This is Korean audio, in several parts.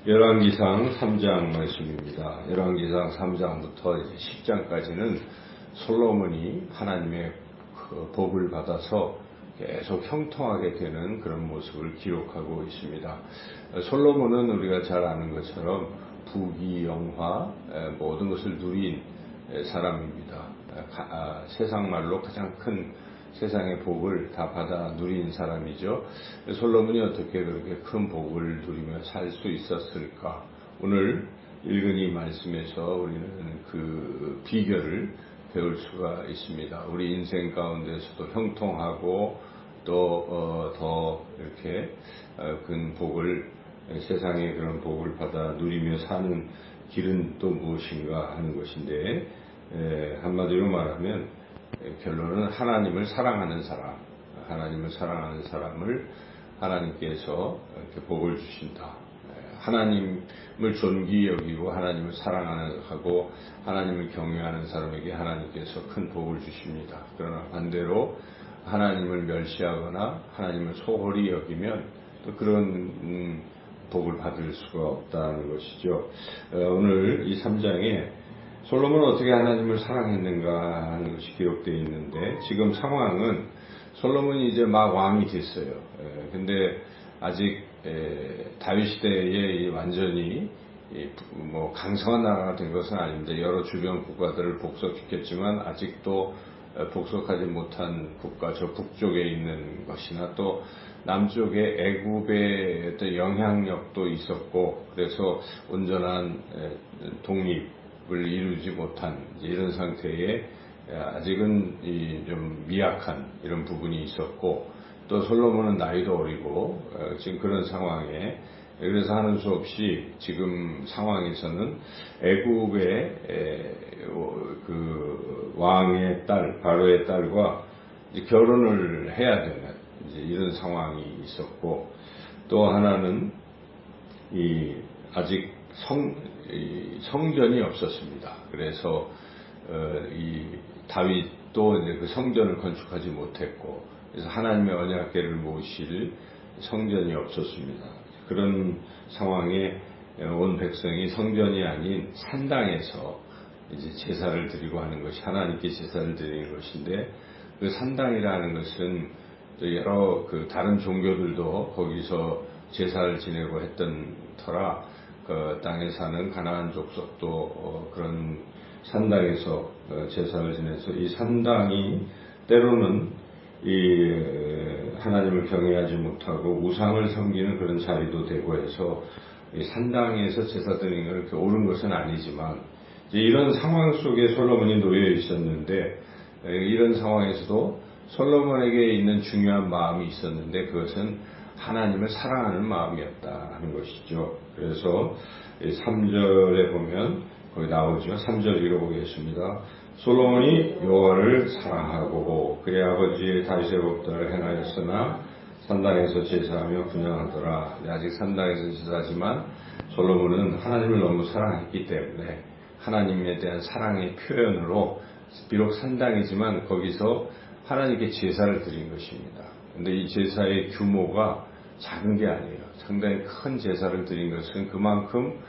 열왕기상 3장 말씀입니다. 열왕기상 3장부터 10장까지는 솔로몬이 하나님의 복을 받아서 계속 형통하게 되는 그런 모습을 기록하고 있습니다. 솔로몬은 우리가 잘 아는 것처럼 부귀영화 모든 것을 누린 사람입니다. 세상 말로 가장 큰 세상의 복을 다 받아 누린 사람이죠. 솔로몬이 어떻게 그렇게 큰 복을 누리며 살 수 있었을까? 오늘 읽은 이 말씀에서 우리는 그 비결을 배울 수가 있습니다. 우리 인생 가운데서도 형통하고 또 더 이렇게 큰 복을, 세상의 그런 복을 받아 누리며 사는 길은 또 무엇인가 하는 것인데, 한마디로 말하면 결론은 하나님을 사랑하는 사람, 하나님을 사랑하는 사람을 하나님께서 이렇게 복을 주신다. 하나님을 존귀 여기고 하나님을 사랑하고 하나님을 경외하는 사람에게 하나님께서 큰 복을 주십니다. 그러나 반대로 하나님을 멸시하거나 하나님을 소홀히 여기면 또 그런 복을 받을 수가 없다는 것이죠. 오늘 이 3장에 솔로몬은 어떻게 하나님을 사랑했는가 하는 것이 기록되어 있는데, 지금 상황은 솔로몬이 이제 막 왕이 됐어요. 근데 아직 다윗 시대에 완전히 강성한 나라가 된 것은 아닌데, 여러 주변 국가들을 복속시켰지만 아직도 복속하지 못한 국가, 저 북쪽에 있는 것이나 또 남쪽에 애굽의 어떤 영향력도 있었고, 그래서 온전한 독립을 이루지 못한 이런 상태에 아직은 좀 미약한 이런 부분이 있었고, 또 솔로몬은 나이도 어리고 지금 그런 상황에, 그래서 하는 수 없이 지금 상황에서는 애굽의 그 왕의 딸, 바로의 딸과 이제 결혼을 해야 되는 이제 이런 상황이 있었고, 또 하나는 아직 성전이 없었습니다. 그래서 이 다윗도 이제 그 성전을 건축하지 못했고, 그래서 하나님의 언약궤를 모실 성전이 없었습니다. 그런 상황에 온 백성이 성전이 아닌 산당에서 이제 제사를 드리고 하는 것이 하나님께 제사를 드리는 것인데, 그 산당이라는 것은 여러 그 다른 종교들도 거기서 제사를 지내고 했던 터라, 그 땅에 사는 가나안 족속도 그런 산당에서 제사를 지내서, 이 산당이 때로는 하나님을 경외하지 못하고 우상을 섬기는 그런 자리도 되고 해서 이 산당에서 제사 드리는 걸 그렇게 옳은 것은 아니지만, 이런 상황 속에 솔로몬이 놓여 있었는데, 이런 상황에서도 솔로몬에게 있는 중요한 마음이 있었는데, 그것은 하나님을 사랑하는 마음이었다 하는 것이죠. 그래서 3절에 보면 거기 나오죠. 3절 읽어보겠습니다. 솔로몬이 여호와를 사랑하고 그의 아버지 다윗의 법도를 행하였으나 산당에서 제사하며 분향하더라. 아직 산당에서 제사하지만 솔로몬은 하나님을 너무 사랑했기 때문에 하나님에 대한 사랑의 표현으로 비록 산당이지만 거기서 하나님께 제사를 드린 것입니다. 근데 이 제사의 규모가 작은 게 아니에요. 상당히 큰 제사를 드린 것은 그만큼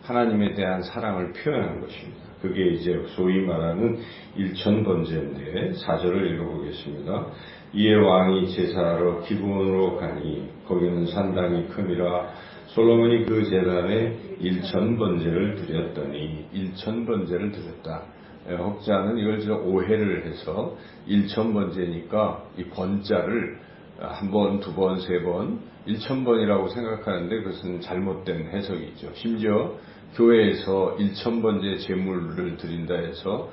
하나님에 대한 사랑을 표현한 것입니다. 그게 이제 소위 말하는 일천번제인데, 4절을 읽어보겠습니다. 이에 왕이 제사하러 기브온으로 가니 거기는 산당이 크니라. 솔로몬이 그 제단에 일천번제를 드렸더니, 일천번제를 드렸다. 혹자는 이걸 오해를 해서 일천번제니까 이 번자를 한 번, 두 번, 세 번, 1000번이라고 생각하는데 그것은 잘못된 해석이죠. 심지어 교회에서 1000번째 제물을 드린다 해서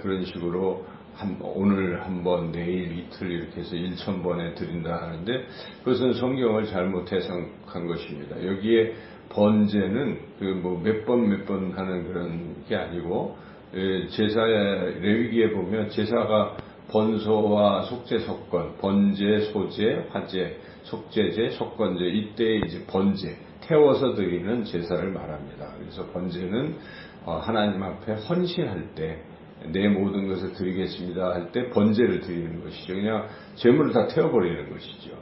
그런 식으로 오늘 한 번, 내일 이틀 이렇게 해서 1000번에 드린다 하는데, 그것은 성경을 잘못 해석한 것입니다. 여기에 번제는 몇 번 하는 그런 게 아니고, 제사의 레위기에 보면 제사가 번소와 속죄, 속건, 번제, 소제, 화제, 속죄제, 속건제, 이때 이제 번제, 태워서 드리는 제사를 말합니다. 그래서 번제는 하나님 앞에 헌신할 때, 내 모든 것을 드리겠습니다 할 때 번제를 드리는 것이죠. 그냥 재물을 다 태워버리는 것이죠.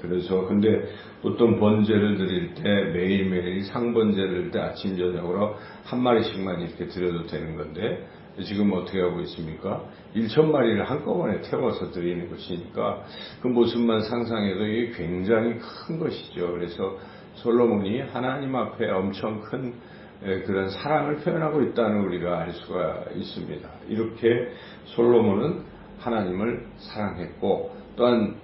그래서 근데 보통 번제를 드릴 때 매일매일 상번제를 드릴 때 아침 저녁으로 한 마리씩만 이렇게 드려도 되는 건데 지금 어떻게 하고 있습니까? 1,000마리를 한꺼번에 태워서 드리는 것이니까 그 모습만 상상해도 이게 굉장히 큰 것이죠. 그래서 솔로몬이 하나님 앞에 엄청 큰 그런 사랑을 표현하고 있다는 우리가 알 수가 있습니다. 이렇게 솔로몬은 하나님을 사랑했고 또한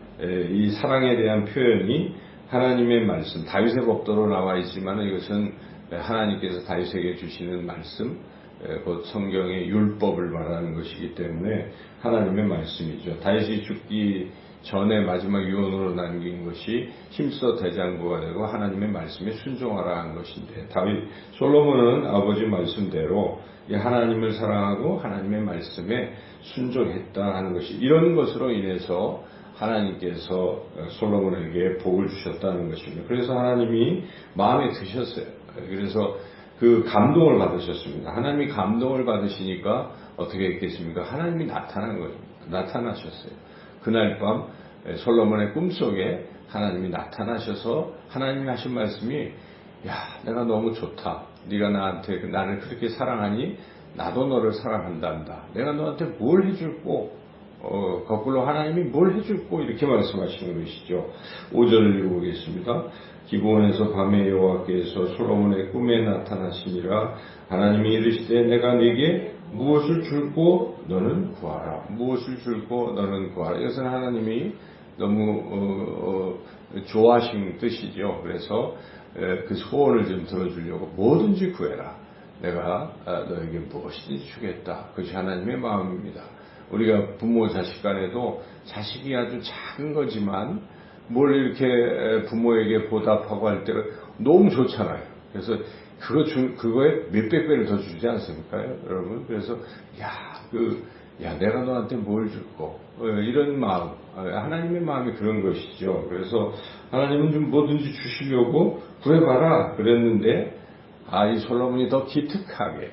이 사랑에 대한 표현이 하나님의 말씀, 다윗의 법도로 나와 있지만 이것은 하나님께서 다윗에게 주시는 말씀, 곧 성경의 율법을 말하는 것이기 때문에 하나님의 말씀이죠. 다윗이 죽기 전에 마지막 유언으로 남긴 것이 힘써 대장부가 되고 하나님의 말씀에 순종하라 한 것인데 솔로몬은 아버지 말씀대로 하나님을 사랑하고 하나님의 말씀에 순종했다 하는 것이 이런 것으로 인해서 하나님께서 솔로몬에게 복을 주셨다는 것입니다. 그래서 하나님이 마음에 드셨어요. 그래서 그 감동을 받으셨습니다. 하나님이 감동을 받으시니까 어떻게 했겠습니까? 하나님이 나타난 거죠. 나타나셨어요. 그날 밤 솔로몬의 꿈속에 하나님이 나타나셔서 하나님이 하신 말씀이 야, 내가 너무 좋다. 네가 나를 그렇게 사랑하니 나도 너를 사랑한단다. 내가 너한테 뭘 해줄꼬? 거꾸로 하나님이 뭘 해줄꼬? 이렇게 말씀하시는 것이죠. 5절을 읽어보겠습니다. 기브온에서 밤에 여호와께서 솔로몬의 꿈에 나타나시니라. 하나님이 이르시되 내가 네게 무엇을 줄꼬 너는 구하라. 무엇을 줄꼬 너는 구하라. 이것은 하나님이 너무 좋아하신 뜻이죠. 그래서 그 소원을 좀 들어주려고 뭐든지 구해라. 내가 너에게 무엇이든지 주겠다. 그것이 하나님의 마음입니다. 우리가 부모 자식 간에도 자식이 아주 작은 거지만 뭘 이렇게 부모에게 보답하고 할 때 너무 좋잖아요. 그래서 그거에 몇백 배를 더 주지 않습니까, 여러분? 그래서 내가 너한테 뭘 줄꼬? 이런 마음, 하나님의 마음이 그런 것이죠. 그래서 하나님은 좀 뭐든지 주시려고 구해봐라 그랬는데 이 솔로몬이 더 기특하게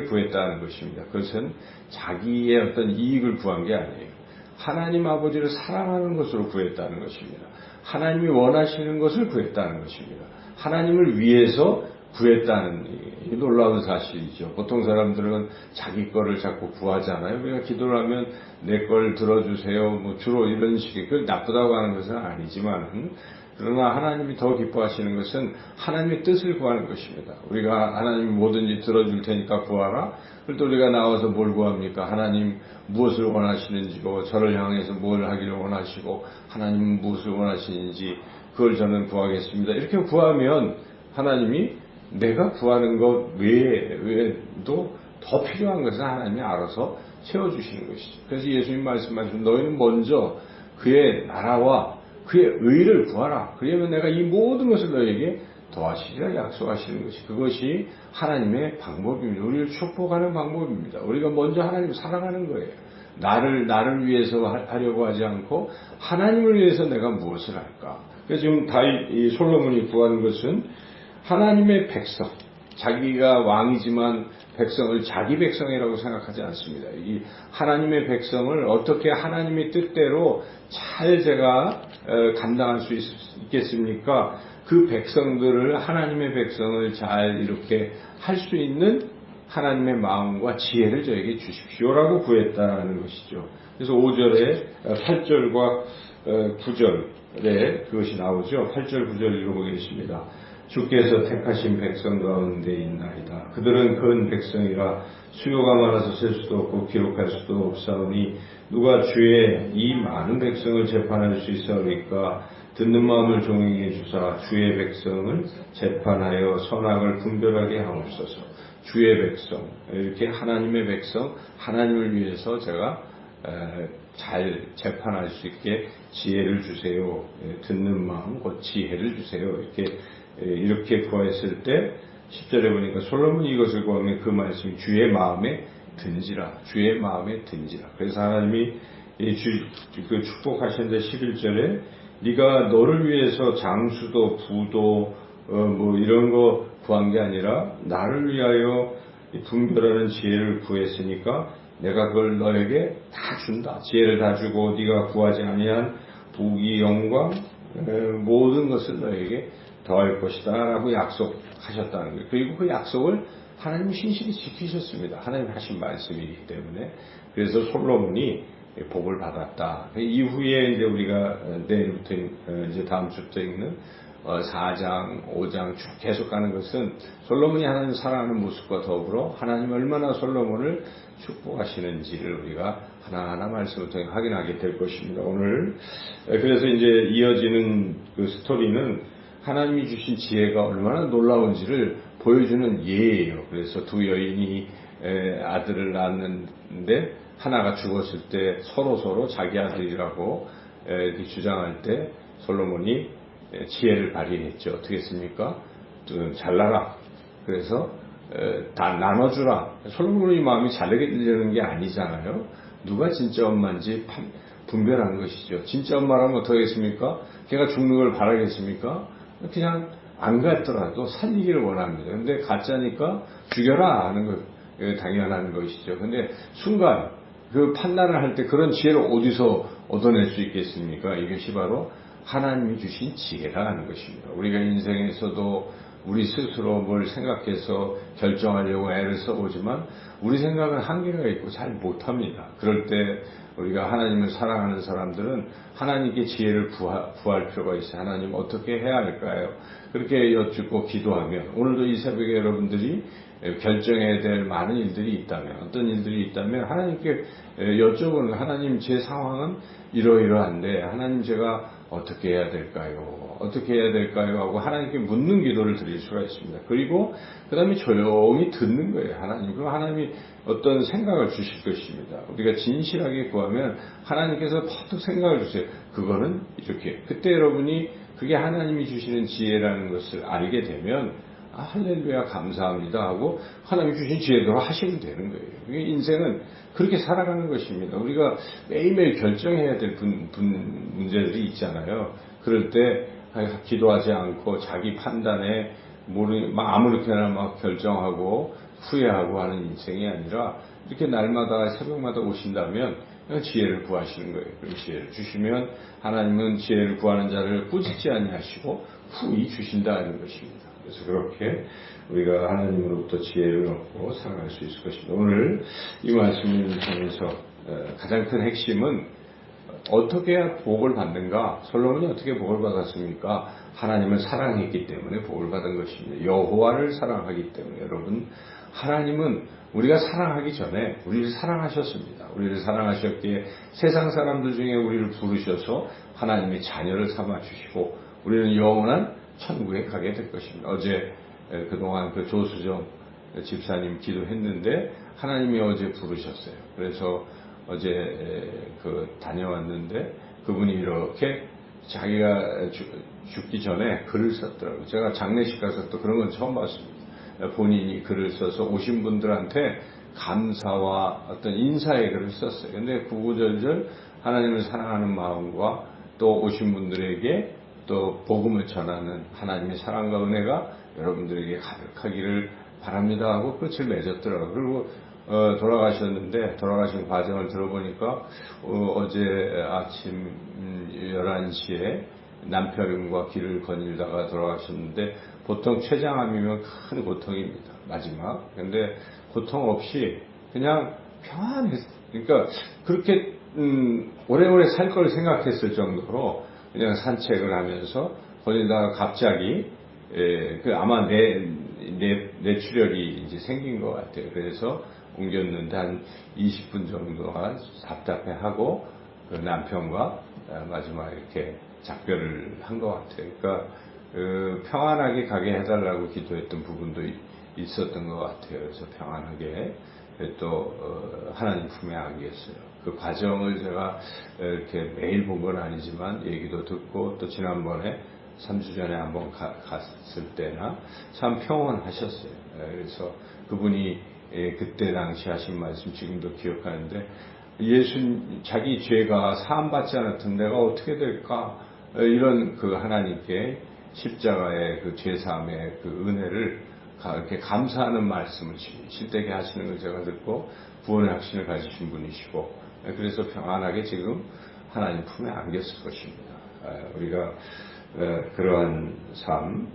구했다는 것입니다. 그것은 자기의 어떤 이익을 구한 게 아니에요. 하나님 아버지를 사랑하는 것으로 구했다는 것입니다. 하나님이 원하시는 것을 구했다는 것입니다. 하나님을 위해서 구했다는 이 놀라운 사실이죠. 보통 사람들은 자기 거를 자꾸 구하잖아요. 우리가 기도를 하면 내 걸 들어주세요. 주로 이런 식의 그걸 나쁘다고 하는 것은 아니지만 그러나 하나님이 더 기뻐하시는 것은 하나님의 뜻을 구하는 것입니다. 우리가 하나님이 뭐든지 들어줄 테니까 구하라. 그래도 우리가 나와서 뭘 구합니까? 하나님 무엇을 원하시는지고 저를 향해서 뭘 하기를 원하시고 하나님은 무엇을 원하시는지 그걸 저는 구하겠습니다. 이렇게 구하면 하나님이 내가 구하는 것 외에도 더 필요한 것은 하나님이 알아서 채워주시는 것이죠. 그래서 예수님 말씀하시면 너희는 먼저 그의 나라와 그의 의를 구하라. 그러면 내가 이 모든 것을 너에게 더하시리라 약속하시는 것이 그것이 하나님의 방법입니다. 우리를 축복하는 방법입니다. 우리가 먼저 하나님을 사랑하는 거예요. 나를 위해서 하려고 하지 않고 하나님을 위해서 내가 무엇을 할까? 그래서 지금 이 솔로몬이 구하는 것은 하나님의 백성, 자기가 왕이지만 백성을 자기 백성이라고 생각하지 않습니다. 이 하나님의 백성을 어떻게 하나님의 뜻대로 잘 제가 감당할 수 있겠습니까? 그 백성들을 하나님의 백성을 잘 이렇게 할 수 있는 하나님의 마음과 지혜를 저에게 주십시오라고 구했다는 것이죠. 그래서 5절에 8절과 9절에 그것이 나오죠. 8절 9절 읽어보겠습니다. 주께서 택하신 백성 가운데 있나이다. 그들은 큰 백성이라 수요가 많아서 셀 수도 없고 기록할 수도 없사오니 누가 주의 이 많은 백성을 재판할 수 있사오리까? 듣는 마음을 종에게 주사 주의 백성을 재판하여 선악을 분별하게 하옵소서. 주의 백성, 이렇게 하나님의 백성, 하나님을 위해서 제가 잘 재판할 수 있게 지혜를 주세요. 듣는 마음, 곧 지혜를 주세요. 이렇게 구했을 때 10절에 보니까 솔로몬이 이것을 구하면 그 말씀이 주의 마음에 든지라. 주의 마음에 든지라. 그래서 하나님이 축복하셨는데 11절에 네가 너를 위해서 장수도 부도 이런 거 구한 게 아니라 나를 위하여 분별하는 지혜를 구했으니까 내가 그걸 너에게 다 준다. 지혜를 다 주고 네가 구하지 아니한 부귀 영광 모든 것을 너에게 더할 것이다 라고 약속하셨다는 거예요. 그리고 그 약속을 하나님이 신실히 지키셨습니다. 하나님 하신 말씀이기 때문에. 그래서 솔로몬이 복을 받았다. 이후에 이제 우리가 내일부터 이제 다음 주부터 읽는 4장, 5장 쭉 계속 가는 것은 솔로몬이 하나님을 사랑하는 모습과 더불어 하나님 얼마나 솔로몬을 축복하시는지를 우리가 하나하나 말씀을 통해 확인하게 될 것입니다. 오늘 그래서 이제 이어지는 그 스토리는 하나님이 주신 지혜가 얼마나 놀라운지를 보여주는 예예요. 그래서 두 여인이 아들을 낳았는데 하나가 죽었을 때 서로 자기 아들이라고 이렇게 주장할 때 솔로몬이 지혜를 발휘했죠. 어떻게 했습니까? 잘라라. 그래서 다 나눠주라. 솔로몬의 마음이 잘되는 게 아니잖아요. 누가 진짜 엄마인지 분별한 것이죠. 진짜 엄마라면 어떻게 하겠습니까? 걔가 죽는 걸 바라겠습니까? 그냥 안 갔더라도 살리기를 원합니다. 근데 가짜니까 죽여라 하는 거 당연한 것이죠. 근데 순간 그 판단을 할 때 그런 지혜를 어디서 얻어낼 수 있겠습니까? 이것이 바로 하나님이 주신 지혜라는 것입니다. 우리가 인생에서도 우리 스스로 뭘 생각해서 결정하려고 애를 써보지만 우리 생각은 한계가 있고 잘 못합니다. 그럴 때 우리가 하나님을 사랑하는 사람들은 하나님께 지혜를 구할 필요가 있어요. 하나님 어떻게 해야 할까요? 그렇게 여쭙고 기도하면 오늘도 이 새벽에 여러분들이 결정해야 될 많은 일들이 있다면 어떤 일들이 있다면 하나님께 여쭤보는 하나님 제 상황은 이러이러한데 하나님 제가 어떻게 해야 될까요? 어떻게 해야 될까요? 하고 하나님께 묻는 기도를 드릴 수가 있습니다. 그리고 그 다음에 조용히 듣는 거예요. 하나님. 그럼 하나님이 어떤 생각을 주실 것입니다. 우리가 진실하게 구하면 하나님께서 퍼뜩 생각을 주세요. 그거는 이렇게. 그때 여러분이 그게 하나님이 주시는 지혜라는 것을 알게 되면 할렐루야 감사합니다 하고 하나님이 주신 지혜대로 하시면 되는 거예요. 인생은 그렇게 살아가는 것입니다. 우리가 매일매일 결정해야 될 문제들이 있잖아요. 그럴 때 기도하지 않고 자기 판단에 아무렇게나 막 결정하고 후회하고 하는 인생이 아니라 이렇게 날마다 새벽마다 오신다면 지혜를 구하시는 거예요. 그럼 지혜를 주시면 하나님은 지혜를 구하는 자를 꾸짖지 아니하시고 후히 주신다는 것입니다. 그래서 그렇게 우리가 하나님으로부터 지혜를 얻고 살아갈 수 있을 것입니다. 오늘 이 말씀을 통해서 가장 큰 핵심은 어떻게 해야 복을 받는가? 솔로몬이 어떻게 복을 받았습니까? 하나님을 사랑했기 때문에 복을 받은 것입니다. 여호와를 사랑하기 때문에. 여러분, 하나님은 우리가 사랑하기 전에 우리를 사랑하셨습니다. 우리를 사랑하셨기에 세상 사람들 중에 우리를 부르셔서 하나님의 자녀를 삼아주시고 우리는 영원한 천국에 가게 될 것입니다. 어제 그동안 그 조수정 집사님 기도했는데 하나님이 어제 부르셨어요. 그래서 어제 다녀왔는데 그분이 이렇게 자기가 죽기 전에 글을 썼더라고요. 제가 장례식 가서 또 그런 건 처음 봤습니다. 본인이 글을 써서 오신 분들한테 감사와 어떤 인사의 글을 썼어요. 근데 구구절절 하나님을 사랑하는 마음과 또 오신 분들에게 또 복음을 전하는 하나님의 사랑과 은혜가 여러분들에게 가득하기를 바랍니다 하고 끝을 맺었더라고요. 그리고 돌아가셨는데 돌아가신 과정을 들어보니까 어제 아침 11시에 남편과 길을 거닐다가 돌아가셨는데 보통 췌장암이면 큰 고통입니다. 마지막. 근데 고통 없이 그냥 평안했. 그러니까 그렇게 오래오래 살 걸 생각했을 정도로 그냥 산책을 하면서 거기다가 갑자기 아마 뇌출혈이 이제 생긴 것 같아요. 그래서 옮겼는데 한 20분 정도가 답답해하고 그 남편과 마지막에 이렇게 작별을 한 것 같아요. 그러니까 평안하게 가게 해달라고 기도했던 부분도 있었던 것 같아요. 그래서 평안하게 또 하나님 품에 안겼어요. 그 과정을 제가 이렇게 매일 본 건 아니지만 얘기도 듣고 또 지난번에 3주 전에 한번 갔을 때나 참 평온하셨어요. 그래서 그분이 그때 당시 하신 말씀 지금도 기억하는데 자기 죄가 사함받지 않았던 내가 어떻게 될까 이런 그 하나님께 십자가의 그 죄사함의 그 은혜를 이렇게 감사하는 말씀을 실되게 하시는 걸 제가 듣고 구원의 확신을 가지신 분이시고 그래서 평안하게 지금 하나님 품에 안겼을 것입니다. 우리가 그러한 삶,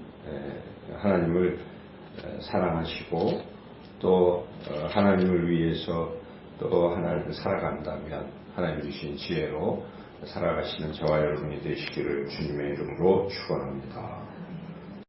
하나님을 사랑하시고 또 하나님을 위해서 또 하나님을 살아간다면 하나님 주신 지혜로 살아가시는 저와 여러분이 되시기를 주님의 이름으로 축원합니다.